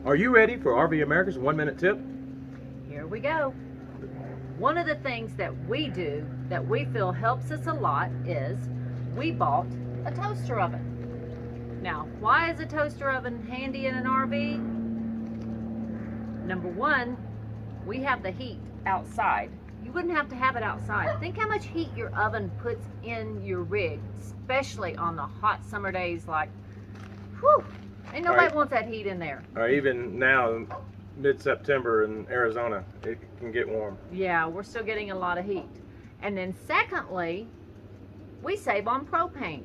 Are you ready for RV America's 1-minute tip? Here we go. One of the things that we do that we feel helps us a lot is we bought a toaster oven. Now, why is a toaster oven handy in an RV? Number one, we have the heat outside. You wouldn't have to have it outside. Think how much heat your oven puts in your rig, especially on the hot summer days like, whew, ain't nobody wants that heat in there. Or even now, mid-September in Arizona, it can get warm. Yeah, we're still getting a lot of heat. And then secondly, we save on propane.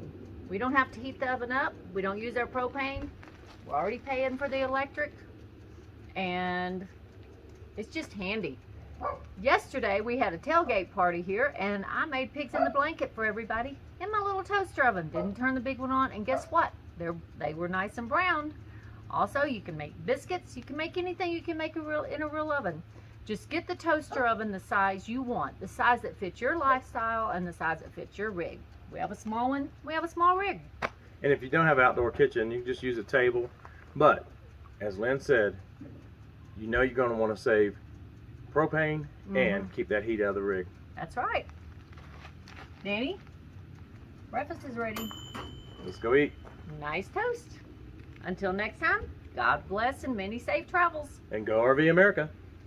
We don't have to heat the oven up. We don't use our propane. We're already paying for the electric. And it's just handy. Yesterday we had a tailgate party here and I made pigs in the blanket for everybody in my little toaster oven. Didn't turn the big one on, and guess what? They were nice and browned. Also, you can make biscuits. You can make anything you can make in a real oven. Just get the toaster oven the size you want, the size that fits your lifestyle and the size that fits your rig. We have a small one. We have a small rig. And if you don't have an outdoor kitchen, you can just use a table. But as Lynn said, you know you're going to want to save propane and keep that heat out of the rig. That's right. Danny, breakfast is ready. Let's go eat. Nice toast. Until next time, God bless and many safe travels. And go RV America.